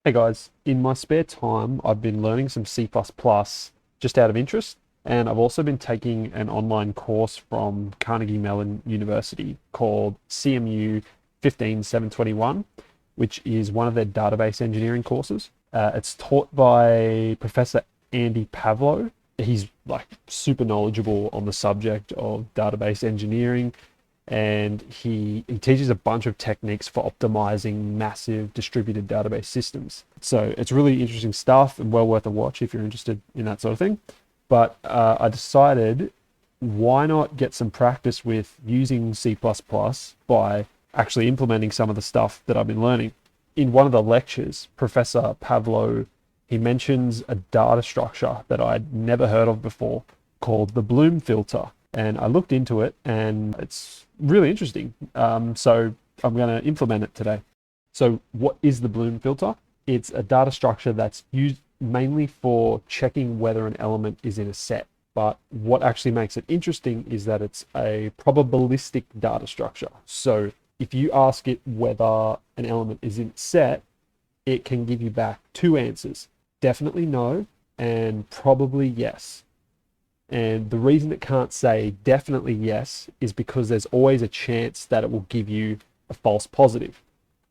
Hey guys, in my spare time, I've been learning some C++ just out of interest, and I've also been taking an online course from Carnegie Mellon University called CMU 15721, which is one of their database engineering courses. It's taught by Professor Andy Pavlo. He's like super knowledgeable on the subject of database engineering, and he teaches a bunch of techniques for optimizing massive distributed database systems. So it's really interesting stuff and well worth a watch if you're interested in that sort of thing. But I decided, why not get some practice with using C++ by actually implementing some of the stuff that I've been learning. In one of the lectures, Professor Pavlo, he mentions a data structure that I'd never heard of before called the Bloom filter. And I looked into it and it's really interesting. So I'm going to implement it today. So what is the Bloom filter? It's a data structure that's used mainly for checking whether an element is in a set. But what actually makes it interesting is that it's a probabilistic data structure. So if you ask it whether an element is in a set, it can give you back two answers: definitely no and probably yes. And the reason it can't say definitely yes is because there's always a chance that it will give you a false positive.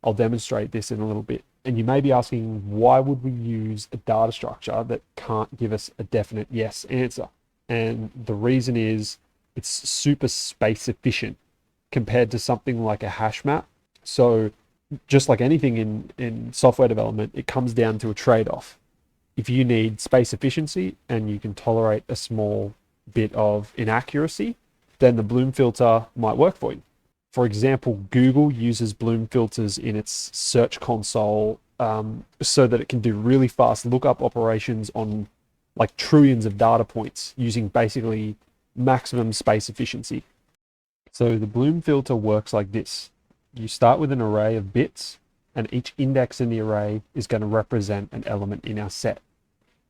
I'll demonstrate this in a little bit. And you may be asking, why would we use a data structure that can't give us a definite yes answer? And the reason is it's super space efficient compared to something like a hash map. So just like anything in software development, it comes down to a trade-off. If you need space efficiency and you can tolerate a small bit of inaccuracy, then the Bloom filter might work for you. For example, Google uses Bloom filters in its search console so that it can do really fast lookup operations on like trillions of data points using basically maximum space efficiency. So the Bloom filter works like this. You start with an array of bits, and each index in the array is going to represent an element in our set.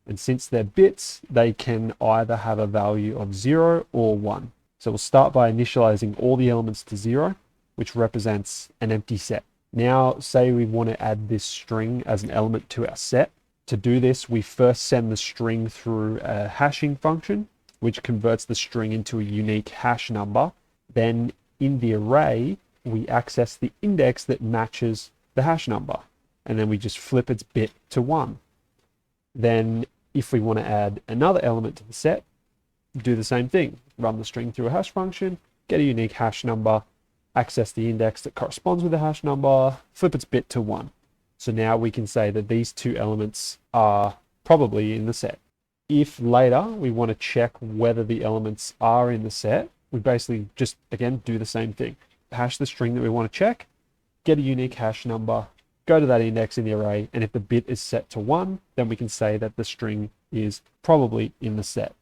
And since they're bits, they can either have a value of 0 or 1. So we'll start by initializing all the elements to 0, which represents an empty set. Now, say we want to add this string as an element to our set. To do this, we first send the string through a hashing function, which converts the string into a unique hash number. Then in the array, we access the index that matches the hash number, and then we just flip its bit to 1. Then if we want to add another element to the set, do the same thing. Run the string through a hash function, get a unique hash number, access the index that corresponds with the hash number, flip its bit to 1. So now we can say that these two elements are probably in the set. If later we want to check whether the elements are in the set, we basically just, again, do the same thing. Hash the string that we want to check, get a unique hash number, go to that index in the array, and if the bit is set to 1, then we can say that the string is probably in the set.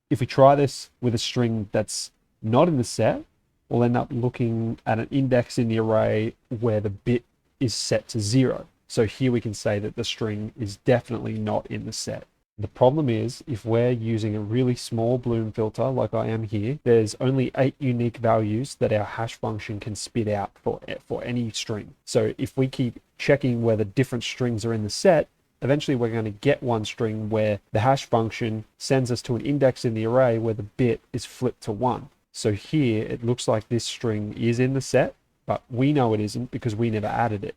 If we try this with a string that's not in the set, we'll end up looking at an index in the array where the bit is set to 0. So here we can say that the string is definitely not in the set. The problem is, if we're using a really small Bloom filter like I am here, there's only 8 unique values that our hash function can spit out for any string. So if we keep checking whether different strings are in the set, eventually we're going to get one string where the hash function sends us to an index in the array where the bit is flipped to 1. So here it looks like this string is in the set, but we know it isn't because we never added it.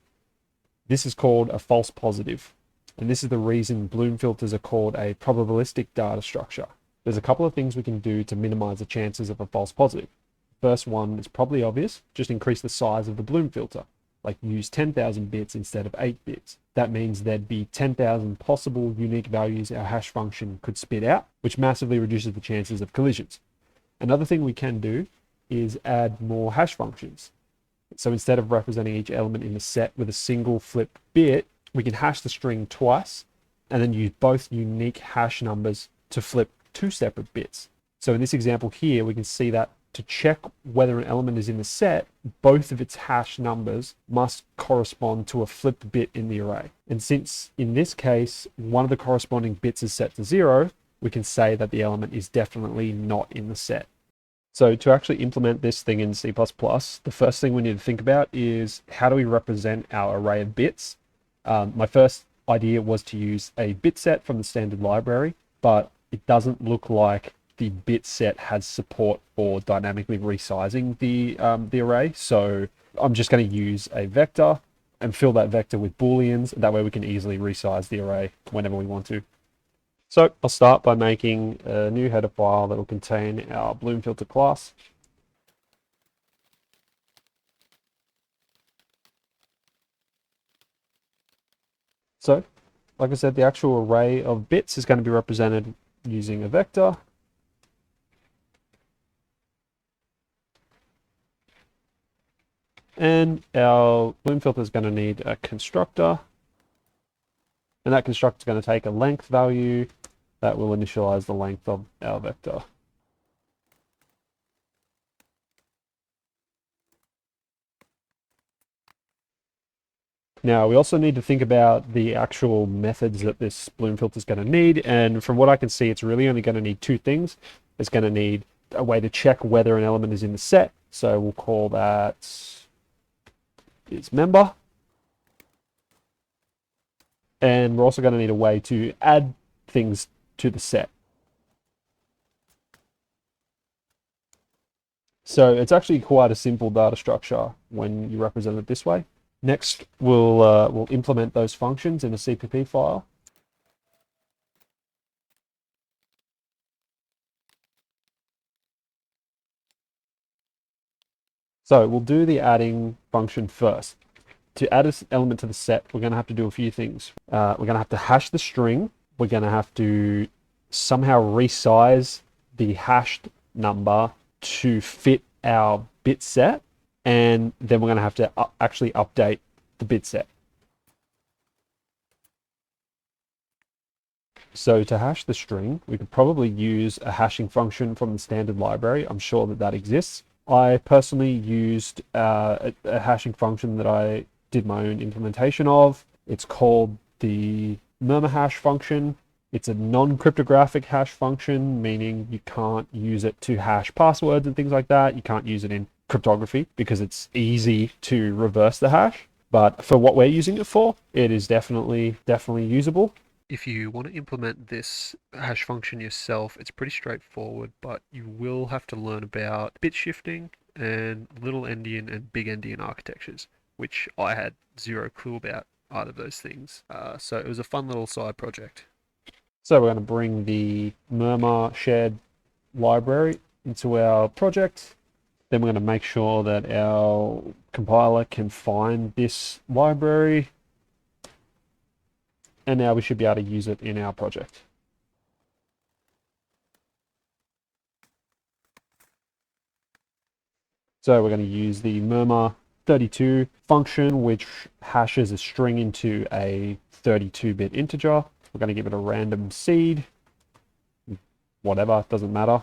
This is called a false positive. And this is the reason Bloom filters are called a probabilistic data structure. There's a couple of things we can do to minimize the chances of a false positive. First one is probably obvious, just increase the size of the Bloom filter, like use 10,000 bits instead of 8 bits. That means there'd be 10,000 possible unique values our hash function could spit out, which massively reduces the chances of collisions. Another thing we can do is add more hash functions. So instead of representing each element in the set with a single flip bit, we can hash the string twice and then use both unique hash numbers to flip 2 separate bits. So in this example here, we can see that to check whether an element is in the set, both of its hash numbers must correspond to a flipped bit in the array. And since in this case, one of the corresponding bits is set to 0, we can say that the element is definitely not in the set. So to actually implement this thing in C++, the first thing we need to think about is, how do we represent our array of bits? My first idea was to use a bit set from the standard library, but it doesn't look like the bit set has support for dynamically resizing the array. So I'm just going to use a vector and fill that vector with booleans. That way we can easily resize the array whenever we want to. So I'll start by making a new header file that will contain our bloom filter class. So, like I said, the actual array of bits is going to be represented using a vector. And our bloom filter is going to need a constructor. And that constructor is going to take a length value that will initialize the length of our vector. Now, we also need to think about the actual methods that this bloom filter is going to need. And from what I can see, it's really only going to need two things. It's going to need a way to check whether an element is in the set. So we'll call that is member. And we're also going to need a way to add things to the set. So it's actually quite a simple data structure when you represent it this way. Next, we'll implement those functions in a CPP file. So we'll do the adding function first. To add an element to the set, we're going to have to do a few things. We're going to have to hash the string. We're going to have to somehow resize the hashed number to fit our bit set. And then we're going to have to actually update the bit set. So to hash the string, we could probably use a hashing function from the standard library. I'm sure that exists. I personally used a hashing function that I did my own implementation of. It's called the murmurhash function. It's a non-cryptographic hash function, meaning you can't use it to hash passwords and things like that. You can't use it in cryptography because it's easy to reverse the hash. But for what we're using it for, it is definitely usable. If you want to implement this hash function yourself, it's pretty straightforward, but you will have to learn about bit shifting and little endian and big endian architectures, which I had zero clue about either of those things. So it was a fun little side project. So we're going to bring the Murmur shared library into our project. Then we're going to make sure that our compiler can find this library. And now we should be able to use it in our project. So we're going to use the murmur32 function, which hashes a string into a 32-bit integer. We're going to give it a random seed, whatever, doesn't matter.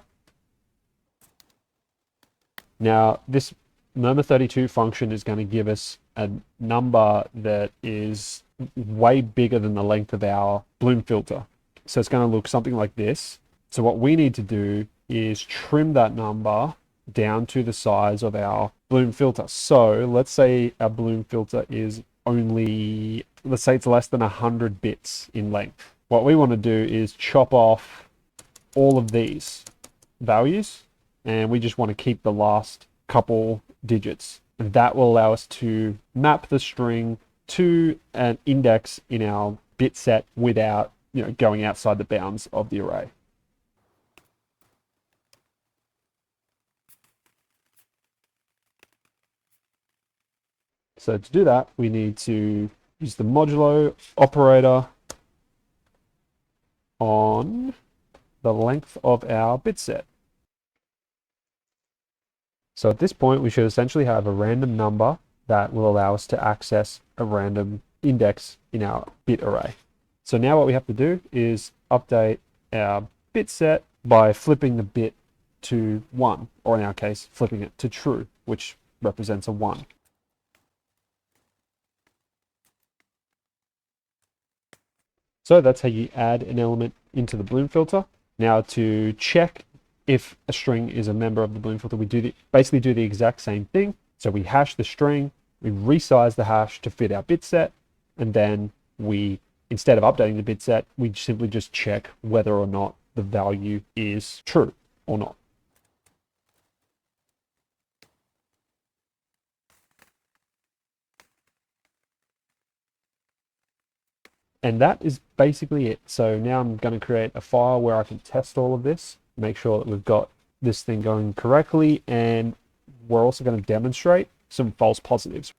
Now, this murmur32 function is going to give us a number that is way bigger than the length of our bloom filter. So it's going to look something like this. So what we need to do is trim that number down to the size of our bloom filter. So let's say our bloom filter is only, let's say it's less than 100 bits in length. What we want to do is chop off all of these values, and we just want to keep the last couple digits. And that will allow us to map the string to an index in our bit set without, going outside the bounds of the array. So to do that, we need to use the modulo operator on the length of our bit set. So at this point, we should essentially have a random number that will allow us to access a random index in our bit array. So now what we have to do is update our bit set by flipping the bit to 1, or in our case, flipping it to true, which represents a 1. So that's how you add an element into the bloom filter. Now to check if a string is a member of the bloom filter, we basically do the exact same thing. So we hash the string, we resize the hash to fit our bit set, And then we, instead of updating the bit set, we simply just check whether or not the value is true or not. And that is basically it. So now I'm going to create a file where I can test all of this, make sure that we've got this thing going correctly, and we're also going to demonstrate some false positives.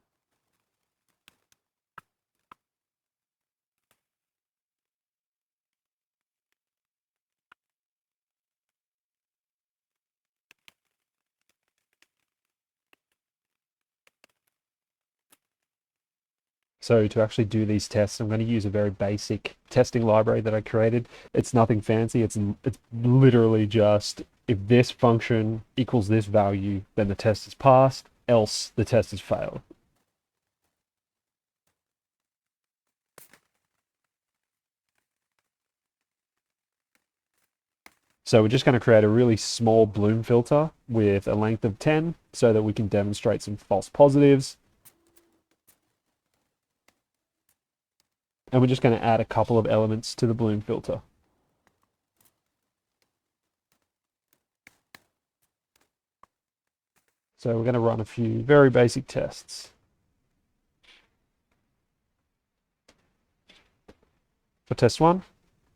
So to actually do these tests, I'm going to use a very basic testing library that I created. It's nothing fancy. It's literally just if this function equals this value, then the test is passed, else the test has failed. So we're just going to create a really small bloom filter with a length of 10 so that we can demonstrate some false positives. And we're just going to add a couple of elements to the bloom filter. So we're going to run a few very basic tests. For test one,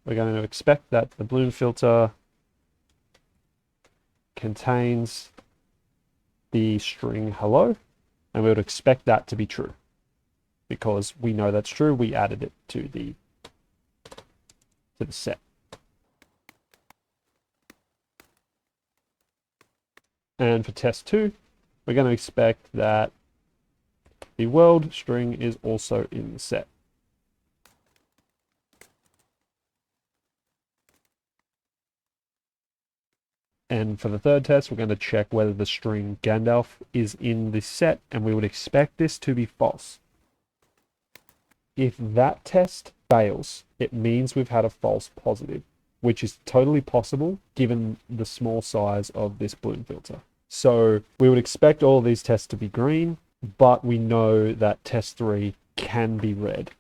we're going to expect that the bloom filter contains the string hello, and we would expect that to be true. Because we know that's true, we added it to the set. And for test two, we're going to expect that the world string is also in the set. And for the third test, we're going to check whether the string Gandalf is in the set, and we would expect this to be false. If that test fails, it means we've had a false positive, which is totally possible given the small size of this bloom filter. So we would expect all of these tests to be green, but we know that test 3 can be red.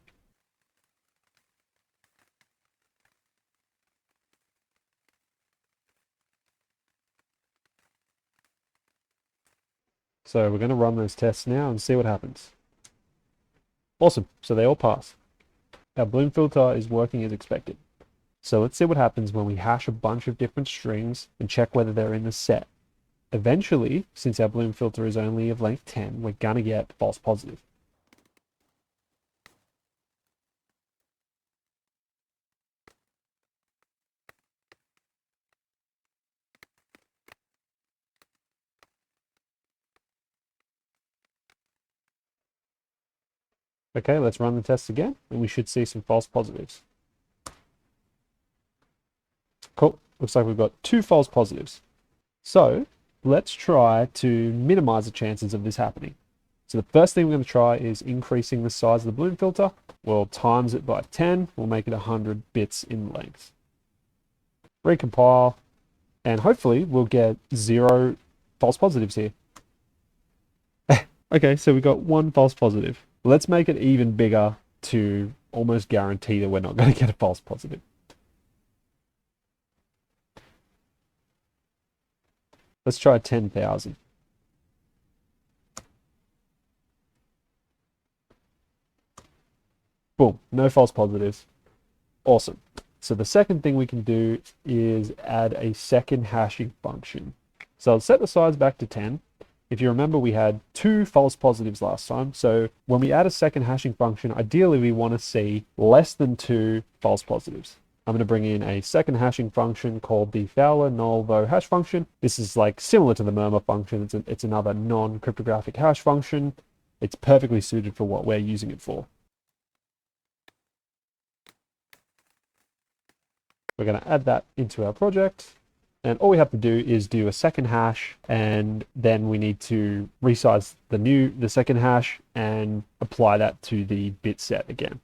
So we're going to run those tests now and see what happens. Awesome. So they all pass. Our bloom filter is working as expected. So let's see what happens when we hash a bunch of different strings and check whether they're in the set. Eventually, since our bloom filter is only of length 10, we're going to get false positive. Okay, let's run the tests again, and we should see some false positives. Cool. Looks like we've got 2 false positives. So let's try to minimize the chances of this happening. So the first thing we're going to try is increasing the size of the bloom filter. We'll times it by 10. We'll make it 100 bits in length. Recompile, and hopefully we'll get 0 false positives here. Okay, so we got 1 false positive. Let's make it even bigger to almost guarantee that we're not going to get a false positive. Let's try 10,000. Boom, no false positives. Awesome. So the second thing we can do is add a second hashing function. So I'll set the size back to 10. If you remember, we had 2 false positives last time. So when we add a second hashing function, ideally we want to see less than 2 false positives. I'm going to bring in a second hashing function called the Fowler null vo hash function. This is like similar to the murmur function. It's another non-cryptographic hash function. It's perfectly suited for what we're using it for. We're going to add that into our project. And all we have to do is do a second hash, and then we need to resize the second hash and apply that to the bit set again.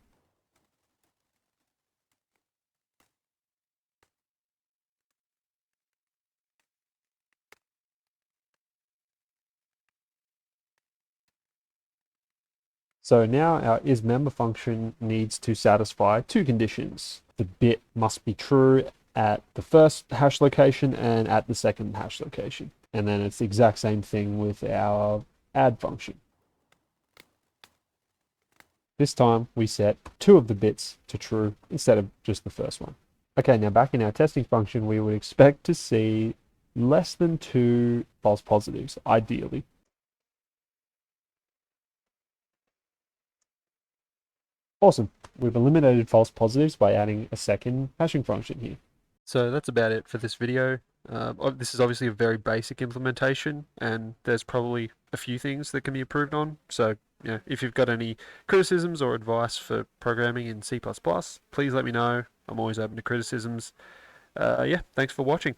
So now our isMember function needs to satisfy two conditions. The bit must be true at the first hash location and at the second hash location. And then it's the exact same thing with our add function. This time we set two of the bits to true instead of just the first one. Okay, now back in our testing function, we would expect to see less than 2 false positives, ideally. Awesome. We've eliminated false positives by adding a second hashing function here. So that's about it for this video. This is obviously a very basic implementation, and there's probably a few things that can be improved on. So, if you've got any criticisms or advice for programming in C++, please let me know. I'm always open to criticisms. Yeah, thanks for watching.